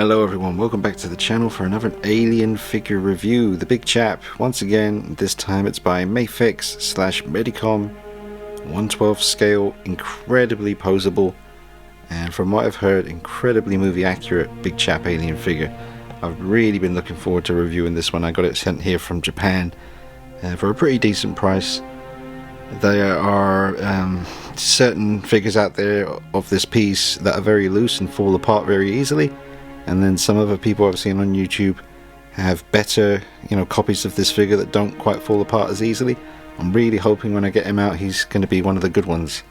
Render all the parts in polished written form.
Hello everyone, welcome back to the channel for another alien figure review, the Big Chap. Once again, this time it's by Mafex / Medicom, 1/12 scale, incredibly posable, and from what I've heard, incredibly movie accurate Big Chap alien figure. I've really been looking forward to reviewing this one. I got it sent here from Japan for a pretty decent price. There are certain figures out there of this piece that are very loose and fall apart very easily, and then some other people I've seen on YouTube have better, copies of this figure that don't quite fall apart as easily. I'm really hoping when I get him out he's going to be one of the good ones.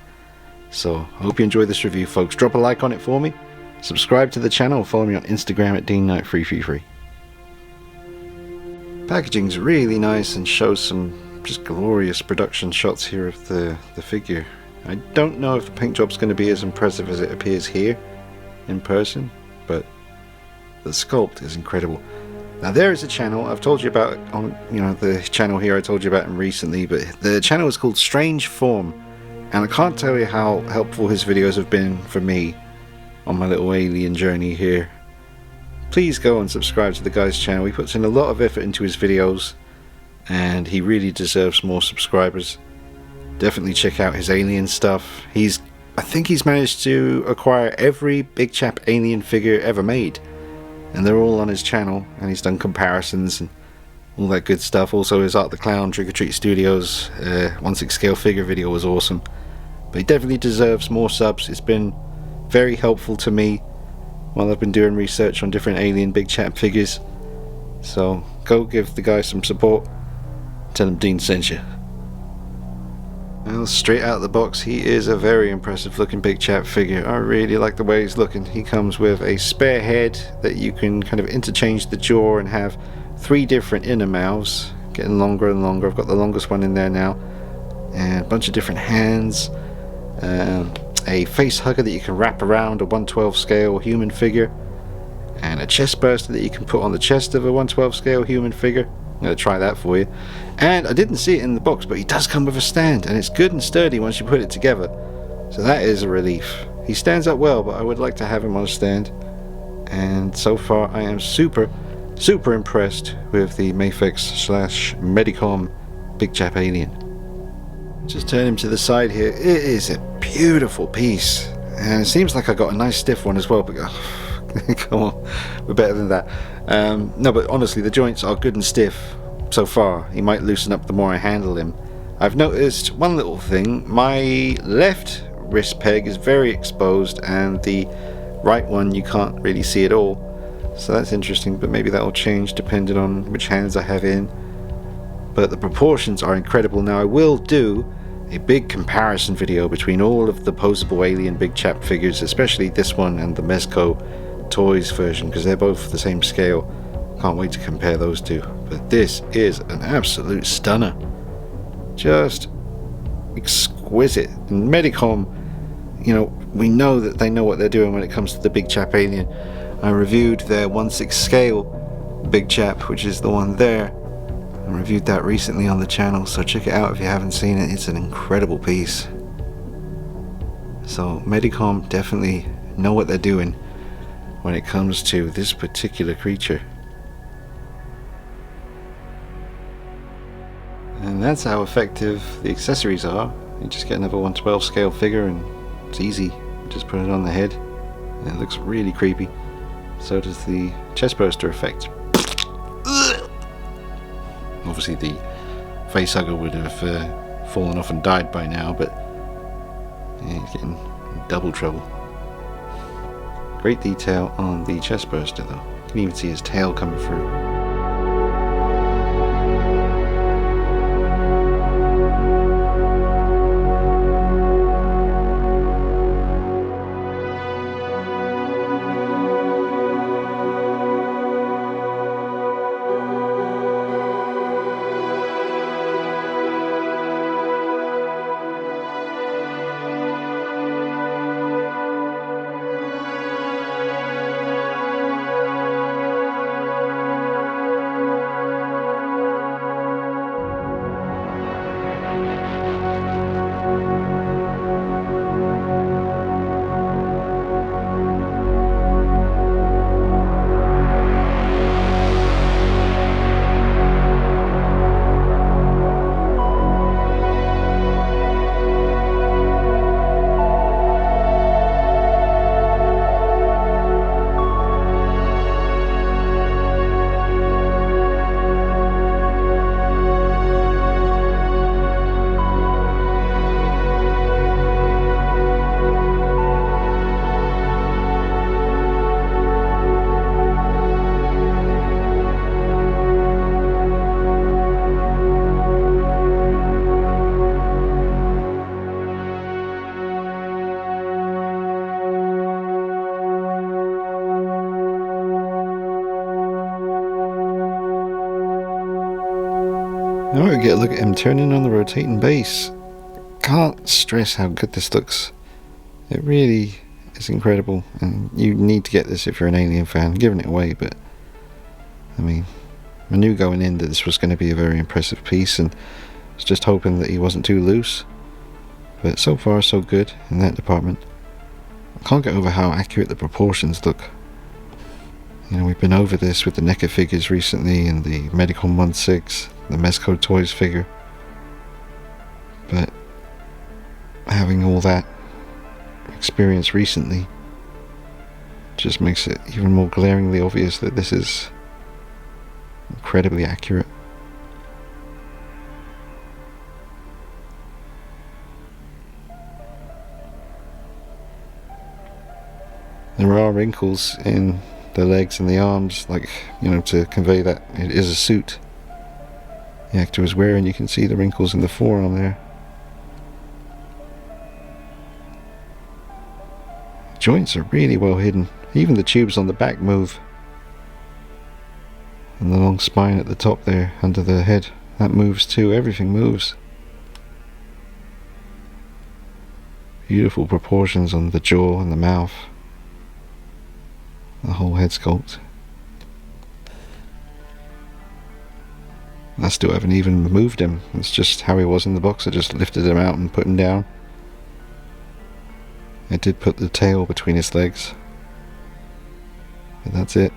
So I hope you enjoy this review, folks. Drop a like on it for me, subscribe to the channel, follow me on Instagram at DeanKnight333. Packaging's really nice and shows some just glorious production shots here of the figure. I don't know if the paint job's going to be as impressive as it appears here in person, but the sculpt is incredible. Now there is a channel I've told you about on the channel here. I told you about him recently, but the channel is called Strange Form, and I can't tell you how helpful his videos have been for me on my little alien journey here. Please go and subscribe to the guy's channel. He puts in a lot of effort into his videos, and he really deserves more subscribers. Definitely check out his alien stuff. I think he's managed to acquire every Big Chap alien figure ever made, and they're all on his channel, and he's done comparisons and all that good stuff. Also his Art the Clown Trick or Treat Studios 1/6 scale figure video was awesome, but he definitely deserves more subs. It's been very helpful to me while I've been doing research on different alien Big Chap figures. So go give the guy some support. Tell him Dean sent you. Well, straight out of the box, he is a very impressive looking Big Chap figure. I really like the way he's looking. He comes with a spare head that you can kind of interchange the jaw and have 3 different inner mouths, getting longer and longer. I've got the longest one in there now, and a bunch of different hands, a face hugger that you can wrap around a 1/12 scale human figure, and a chest burster that you can put on the chest of a 1/12 scale human figure. I'm going to try that for you. And I didn't see it in the box, but he does come with a stand, and it's good and sturdy once you put it together, so that is a relief. He stands up well, but I would like to have him on a stand, and so far I am super impressed with the Mafex / Medicom Big Chap alien. Just turn him to the side here. It is a beautiful piece, and it seems like I got a nice stiff one as well, but come on, we're better than that. No, but honestly, the joints are good and stiff so far. He might loosen up the more I handle him. I've noticed one little thing. My left wrist peg is very exposed, and the right one you can't really see at all. So that's interesting, but maybe that will change depending on which hands I have in. But the proportions are incredible. Now I will do a big comparison video between all of the posable alien Big Chap figures, especially this one and the Mezco Toys version, because they're both the same scale. Can't wait to compare those two. But this is an absolute stunner, just exquisite. And Medicom, we know that they know what they're doing when it comes to the Big Chap alien. I reviewed their 1/6 scale Big Chap, which is the one there. I reviewed that recently on the channel, so check it out if you haven't seen it. It's an incredible piece. So Medicom definitely know what they're doing when it comes to this particular creature. And that's how effective the accessories are. You just get another 1/12 scale figure and it's easy. You just put it on the head and it looks really creepy. So does the chest burster effect. Obviously the face hugger would have fallen off and died by now, but yeah, he's getting double trouble. Great detail on the chest burster though. You can even see his tail coming through. get a look at him turning on the rotating base. Can't stress how good this looks. It really is incredible, and you need to get this if you're an Alien fan. I'm giving it away, but I mean, I knew going in that this was going to be a very impressive piece, and I was just hoping that he wasn't too loose. But so far so good in that department. I can't get over how accurate the proportions look. You know, we've been over this with the NECA figures recently and the Medicom 1/6, the Mezco Toys figure. But having all that experience recently just makes it even more glaringly obvious that this is incredibly accurate. There are wrinkles in the legs and the arms, like, you know, to convey that it is a suit the actor is wearing. You can see the wrinkles in the forearm there. Joints are really well hidden. Even the tubes on the back move. And the long spine at the top there, under the head, that moves too. Everything moves. Beautiful proportions on the jaw and the mouth. The whole head sculpt. I still haven't even moved him. It's just how he was in the box. I just lifted him out and put him down. I did put the tail between his legs, but that's it.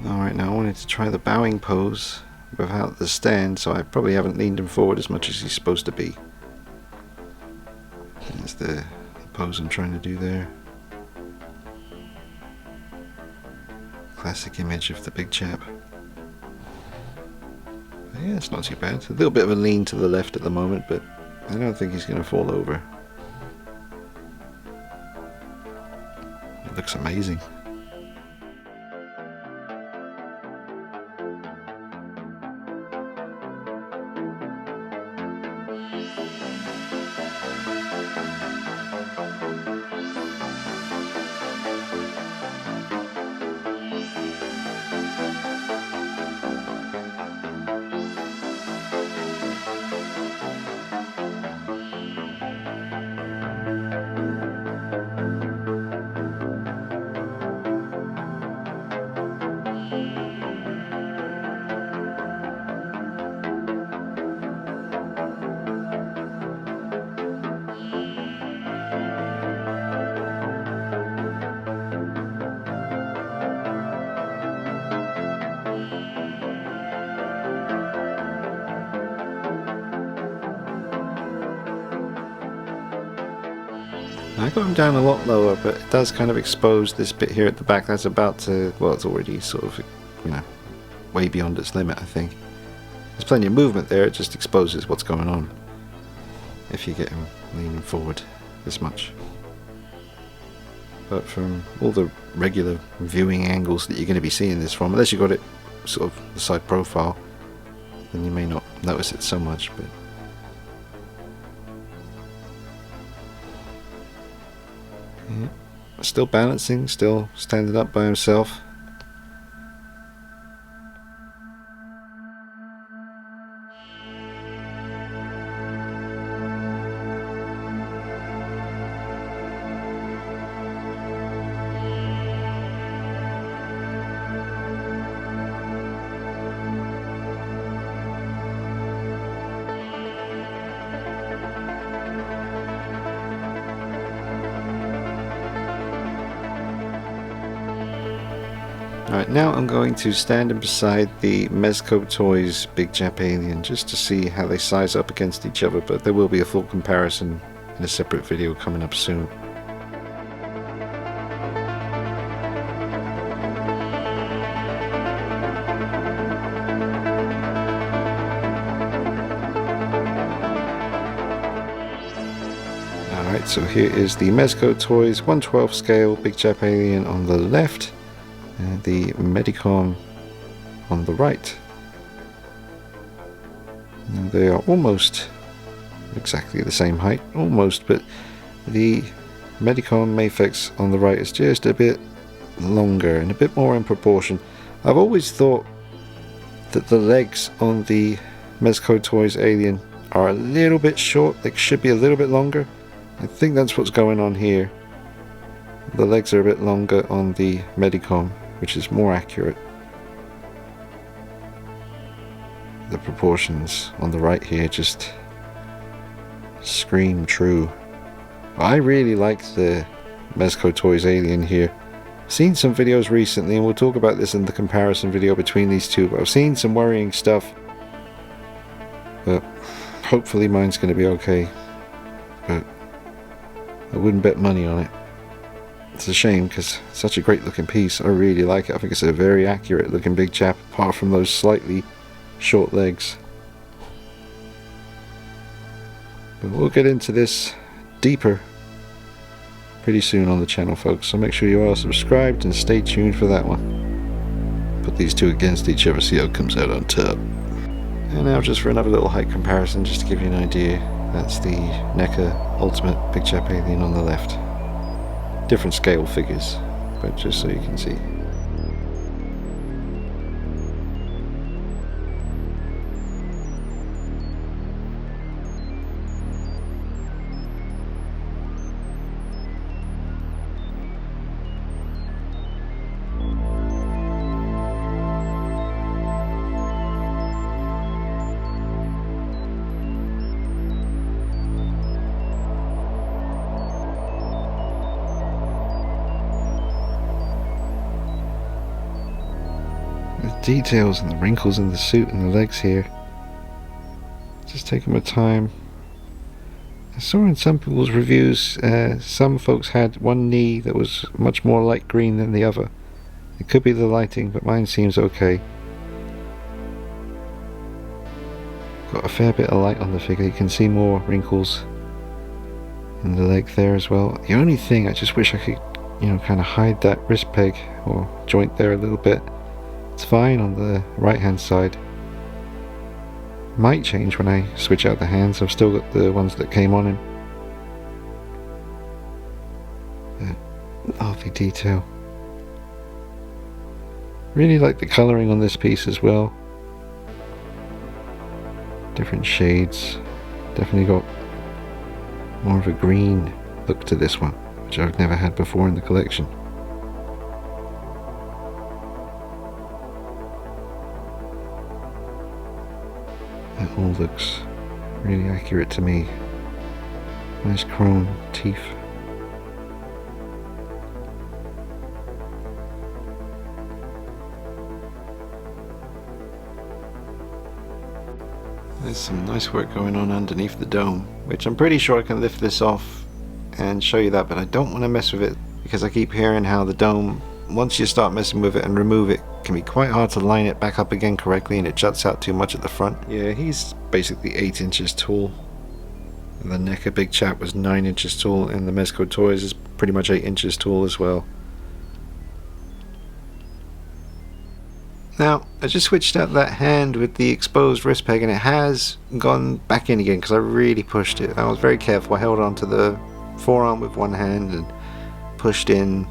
Alright, now I wanted to try the bowing pose without the stand, so I probably haven't leaned him forward as much as he's supposed to be. There's the pose I'm trying to do there. Classic image of the big chap. But yeah, it's not too bad. A little bit of a lean to the left at the moment, but I don't think he's going to fall over. It looks amazing. I got him down a lot lower, but it does kind of expose this bit here at the back. That's about to, well, it's already sort of, you know, way beyond its limit, I think. There's plenty of movement there, it just exposes what's going on if you get him leaning forward this much. But from all the regular viewing angles that you're going to be seeing this from, unless you've got it sort of the side profile, then you may not notice it so much, but yeah. Still balancing, still standing up by himself. Alright, now I'm going to stand him beside the Mezco Toys Big Chap Alien just to see how they size up against each other, but there will be a full comparison in a separate video coming up soon. Alright, so here is the Mezco Toys 1/12 scale Big Chap Alien on the left, and the Medicom on the right. And they are almost exactly the same height, almost, but the Medicom Mafex on the right is just a bit longer and a bit more in proportion. I've always thought that the legs on the Mezco Toys Alien are a little bit short. They should be a little bit longer. I think that's what's going on here. The legs are a bit longer on the Medicom, which is more accurate. The proportions on the right here just scream true. I really like the Mezco Toys Alien here. I've seen some videos recently, and we'll talk about this in the comparison video between these two, but I've seen some worrying stuff. But hopefully mine's going to be okay. But I wouldn't bet money on it. It's a shame because it's such a great looking piece. I really like it. I think it's a very accurate looking big chap, apart from those slightly short legs. But we'll get into this deeper pretty soon on the channel, folks, so make sure you are subscribed and stay tuned for that one. Put these two against each other, see how it comes out on top. And now just for another little height comparison, just to give you an idea, that's the NECA Ultimate Big Chap Alien on the left. Different scale figures, but just so you can see. Details and the wrinkles in the suit and the legs here. Just taking my time. I saw in some people's reviews some folks had one knee that was much more light green than the other. It could be the lighting, but mine seems okay. Got a fair bit of light on the figure. You can see more wrinkles in the leg there as well. The only thing, I just wish I could, you know, kind of hide that wrist peg or joint there a little bit. It's fine on the right hand side. Might change when I switch out the hands. I've still got the ones that came on him. Lovely detail. Really like the colouring on this piece as well. Different shades. Definitely got more of a green look to this one, which I've never had before in the collection. That all looks really accurate to me. Nice chrome teeth. There's some nice work going on underneath the dome, which I'm pretty sure I can lift this off and show you that, but I don't want to mess with it because I keep hearing how the dome, once you start messing with it and remove it, can be quite hard to line it back up again correctly, and it juts out too much at the front. Yeah, he's basically 8 inches tall. The NECA Big Chap was 9 inches tall, and the Mezco Toys is pretty much 8 inches tall as well. Now, I just switched out that hand with the exposed wrist peg, and it has gone back in again because I really pushed it. I was very careful. I held on to the forearm with one hand and pushed in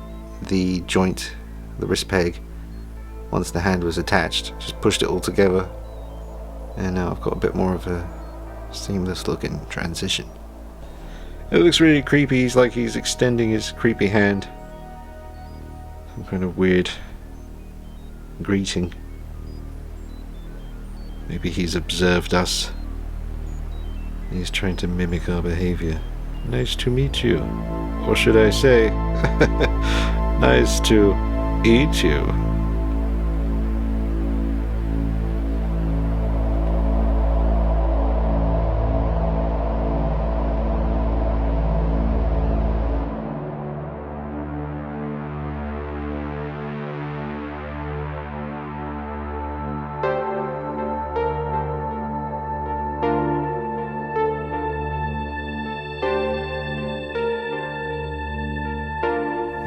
the joint, the wrist peg, once the hand was attached. Just pushed it all together, and now I've got a bit more of a seamless looking transition. It looks really creepy. He's like he's extending his creepy hand. Some kind of weird greeting. Maybe he's observed us. He's trying to mimic our behavior. Nice to meet you. Or should I say, nice to eat you.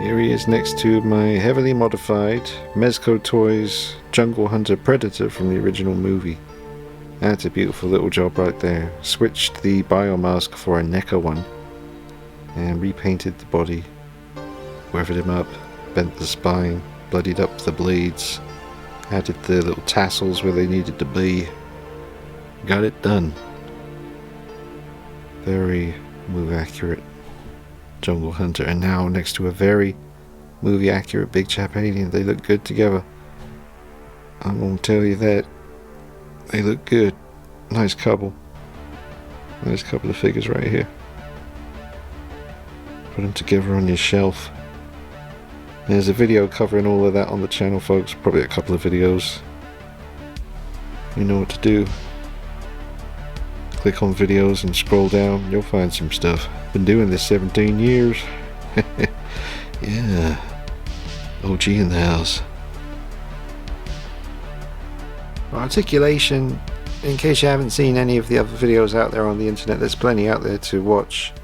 Here he is next to my heavily modified Mezco Toys Jungle Hunter Predator from the original movie. That's a beautiful little job right there. Switched the biomask for a NECA one and repainted the body, weathered him up, bent the spine, bloodied up the blades, Added the little tassels where they needed to be. Got it done. Very movie accurate jungle hunter, and now next to a very movie accurate big chap alien. They look good together. I'm gonna tell you that. They look good. Nice couple. Nice couple of figures right here. Put them together on your shelf. There's a video covering all of that on the channel, folks. Probably a couple of videos. You know what to do. Click on videos and scroll down. You'll find some stuff. Been doing this 17 years. Yeah. OG in the house. Articulation. In case you haven't seen any of the other videos out there on the internet, there's plenty out there to watch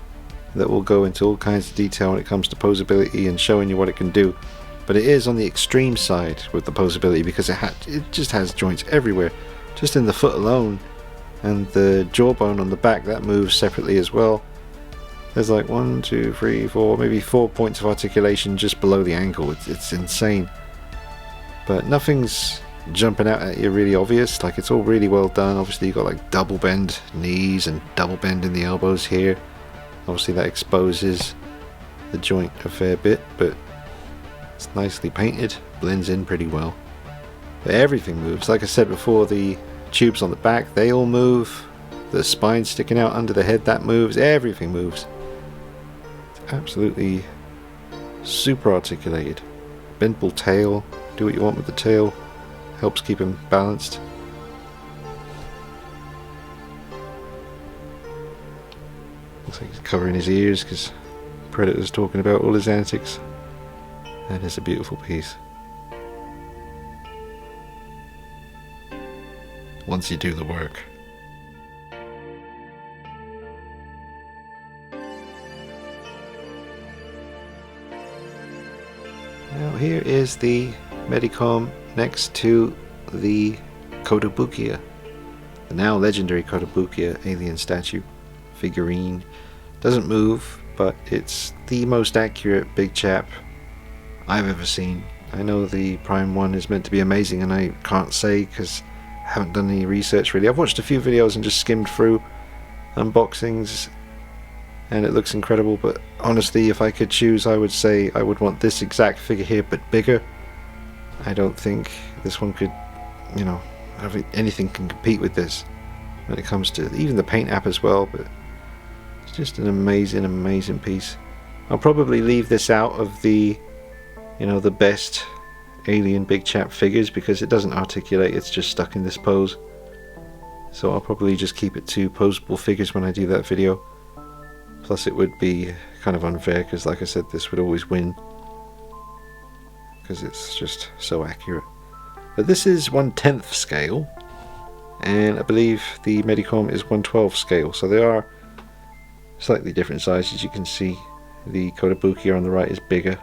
that will go into all kinds of detail when it comes to posability and showing you what it can do. But it is on the extreme side with the posability, because it just has joints everywhere, just in the foot alone, and the jawbone on the back that moves separately as well. There's like 1, 2, 3, 4, maybe 4 points of articulation just below the ankle. It's insane, but nothing's jumping out at you really obvious. Like, it's all really well done. Obviously you've got like double bend knees and double bend in the elbows here. Obviously that exposes the joint a fair bit, but it's nicely painted, blends in pretty well. But everything moves. Like I said before, the tubes on the back, they all move. The spine sticking out under the head, that moves. Everything moves. It's absolutely super articulated. Bendable tail, do what you want with the tail. Helps keep him balanced. Looks like he's covering his ears because Predator's talking about all his antics. That is a beautiful piece. Once you do the work. Now here is the Medicom next to the Kotobukiya, the now legendary Kotobukiya alien statue figurine. Doesn't move, but it's the most accurate big chap I've ever seen. I know the Prime one is meant to be amazing, and I can't say because I haven't done any research really. I've watched a few videos and just skimmed through unboxings, and it looks incredible, but honestly, if I could choose, I would say I would want this exact figure here, but bigger. I don't think this one could, you know, I don't think anything can compete with this when it comes to even the paint app as well, but it's just an amazing, amazing piece. I'll probably leave this out of the, you know, the best alien big chap figures because it doesn't articulate, it's just stuck in this pose. So I'll probably just keep it to posable figures when I do that video. Plus it would be kind of unfair because, like I said, this would always win because it's just so accurate. But this is 1/10 scale, and I believe the Medicom is 1/12 scale, so they are slightly different sizes. You can see the Kotobukiya on the right is bigger.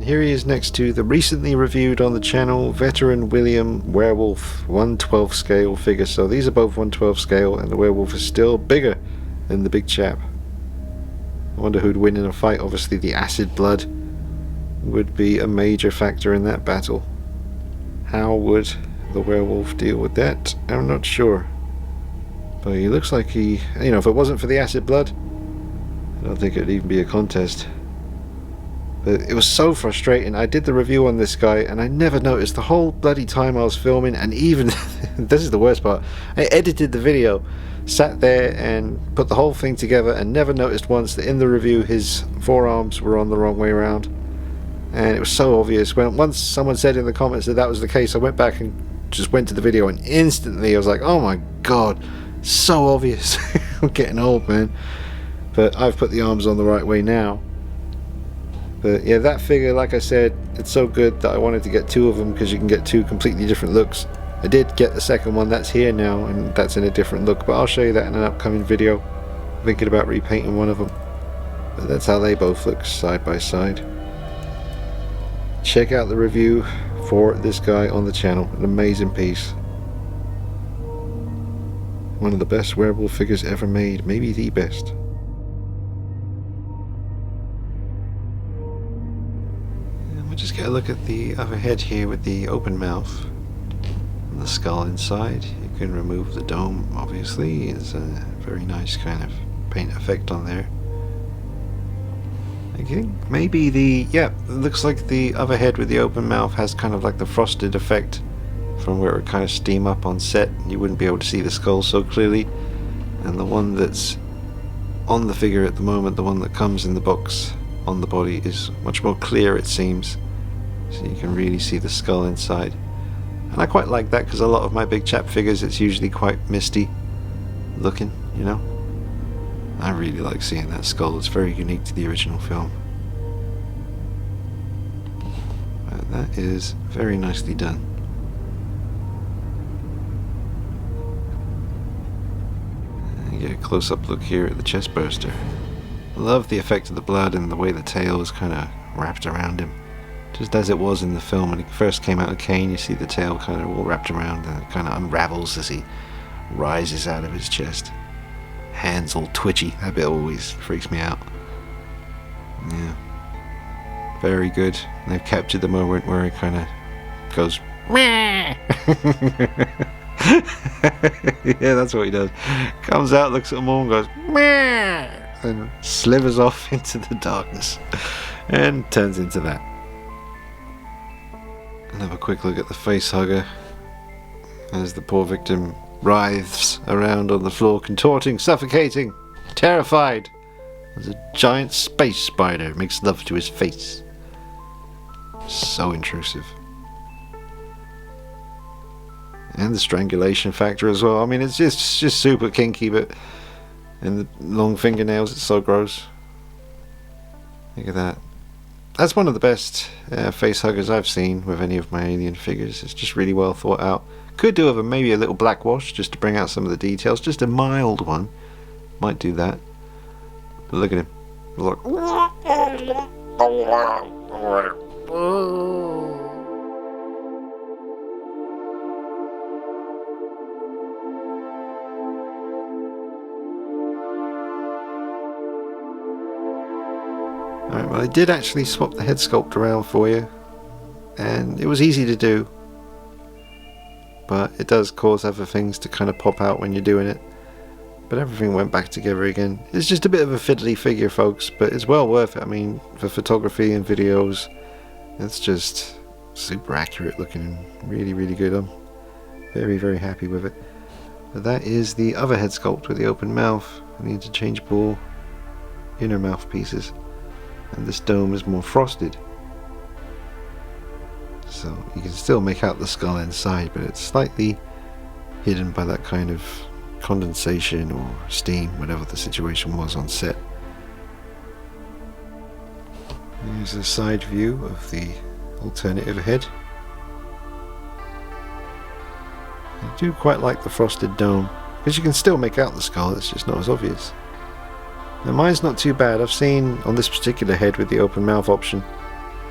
Here he is next to the recently reviewed on the channel Veteran William Werewolf 1/12 scale figure. So these are both 1/12 scale, and the werewolf is still bigger than the big chap. I wonder who'd win in a fight. Obviously the acid blood would be a major factor in that battle. How would the werewolf deal with that? I'm not sure. But he looks like he, you know, if it wasn't for the acid blood, I don't think it'd even be a contest. But it was so frustrating. I did the review on this guy and I never noticed the whole bloody time I was filming, and even this is the worst part, I edited the video, sat there and put the whole thing together, and never noticed once that in the review his forearms were on the wrong way around. And it was so obvious. Once someone said in the comments that that was the case, I went back and just went to the video, and instantly I was like, oh my god, so obvious. I'm getting old, man. But I've put the arms on the right way now. But yeah, that figure, like I said, it's so good that I wanted to get two of them because you can get two completely different looks. I did get the second one, that's here now, and that's in a different look, but I'll show you that in an upcoming video. I'm thinking about repainting one of them. But that's how they both look side by side. Check out the review for this guy on the channel, an amazing piece. one of the best werewolf figures ever made, maybe the best. And we'll just get a look at the other head here with the open mouth and the skull inside. You can remove the dome, obviously. It's a very nice kind of paint effect on there. I think maybe it looks like the other head with the open mouth has kind of like the frosted effect from where it would kind of steam up on set. You wouldn't be able to see the skull so clearly. And the one that's on the figure at the moment, the one that comes in the box on the body, is much more clear, it seems. So you can really see the skull inside. And I quite like that because a lot of my big Chap figures, it's usually quite misty looking, you know. I really like seeing that skull. It's very unique to the original film. But that is very nicely done. And you get a close-up look here at the chest burster. I love the effect of the blood and the way the tail is kind of wrapped around him. Just as it was in the film when he first came out of Kane, you see the tail kind of all wrapped around and it kind of unravels as he rises out of his chest. Hands all twitchy. That bit always freaks me out. Yeah. Very good. They've captured the moment where he kind of goes meh. Yeah, that's what he does. Comes out, looks at them all and goes meh, and slithers off into the darkness and turns into that. Another quick look at the face hugger as the poor victim writhes around on the floor, contorting, suffocating, terrified, as a giant space spider makes love to his face. So intrusive. And the strangulation factor as well. I mean, it's just super kinky, but and the long fingernails, it's so gross. Look at that. That's one of the best face huggers I've seen with any of my alien figures. It's just really well thought out. Could do with maybe a little black wash just to bring out some of the details. Just a mild one. Might do that. But look at him. Look. Alright, well, I did actually swap the head sculpt around for you. And it was easy to do. But it does cause other things to kind of pop out when you're doing it. But everything went back together again. It's just a bit of a fiddly figure, folks, but it's well worth it. I mean, for photography and videos, it's just super accurate looking and really, really good. I'm very, very happy with it. But that is the other head sculpt with the open mouth and the interchangeable inner mouth pieces. And this dome is more frosted. So you can still make out the skull inside, but it's slightly hidden by that kind of condensation or steam, whatever the situation was on set. Here's a side view of the alternative head. I do quite like the frosted dome, because you can still make out the skull, it's just not as obvious. Now mine's not too bad. I've seen on this particular head with the open mouth option,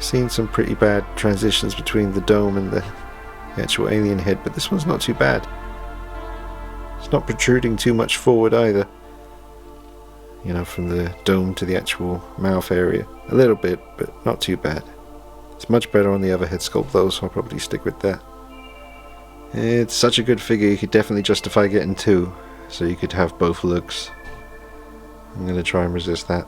seen some pretty bad transitions between the dome and the actual alien head, but this one's not too bad. It's not protruding too much forward either, you know, from the dome to the actual mouth area. A little bit, but not too bad. It's much better on the other head sculpt though, so I'll probably stick with that. It's such a good figure, you could definitely justify getting two, so you could have both looks. I'm going to try and resist that.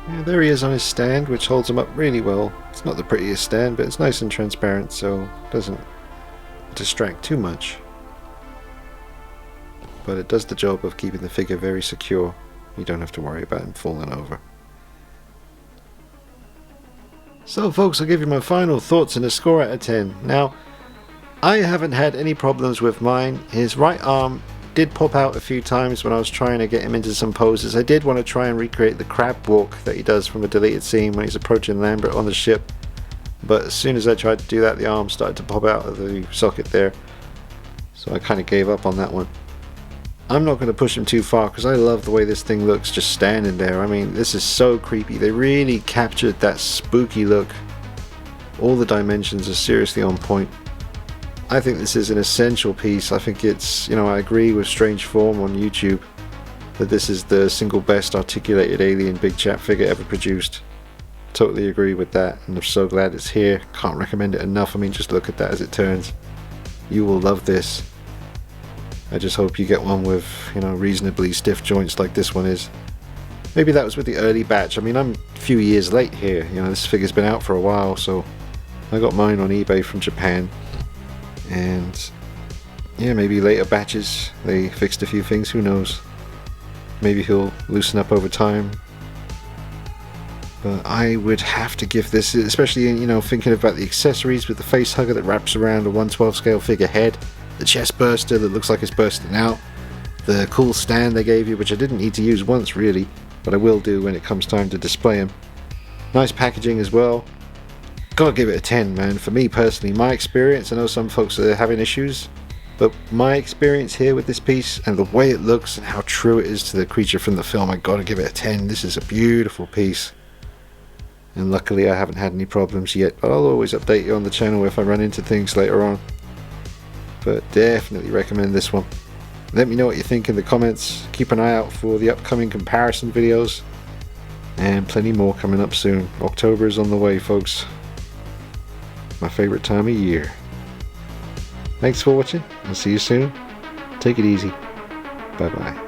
Yeah, there he is on his stand, which holds him up really well. It's not the prettiest stand, but it's nice and transparent, so it doesn't distract too much. But it does the job of keeping the figure very secure. You don't have to worry about him falling over. So folks, I'll give you my final thoughts and a score out of 10. Now, I haven't had any problems with mine. His right arm did pop out a few times when I was trying to get him into some poses. I did want to try and recreate the crab walk that he does from a deleted scene when he's approaching Lambert on the ship. But as soon as I tried to do that, the arm started to pop out of the socket there. So I kind of gave up on that one. I'm not going to push him too far because I love the way this thing looks just standing there. I mean, this is so creepy. They really captured that spooky look. All the dimensions are seriously on point. I think this is an essential piece. I think it's, I agree with Strange Form on YouTube that this is the single best articulated alien Big Chap figure ever produced. Totally agree with that, and I'm so glad it's here. Can't recommend it enough. I mean, just look at that as it turns. You will love this. I just hope you get one with, reasonably stiff joints like this one is. Maybe that was with the early batch. I mean, I'm a few years late here. This figure's been out for a while, so I got mine on eBay from Japan. And yeah, maybe later batches they fixed a few things, who knows. Maybe he'll loosen up over time. But I would have to give this, especially thinking about the accessories with the face hugger that wraps around a 1/12 scale figure head, the chest burster that looks like it's bursting out, the cool stand they gave you, which I didn't need to use once really, but I will do when it comes time to display them. Nice packaging as well. Gotta give it a 10, man. For me personally, my experience, I know some folks are having issues, but my experience here with this piece and the way it looks and how true it is to the creature from the film, I gotta give it a 10. This is a beautiful piece. And luckily I haven't had any problems yet, but I'll always update you on the channel if I run into things later on. But definitely recommend this one. Let me know what you think in the comments. Keep an eye out for the upcoming comparison videos. And plenty more coming up soon. October is on the way, folks. My favorite time of year. Thanks for watching. I'll see you soon. Take it easy. Bye bye.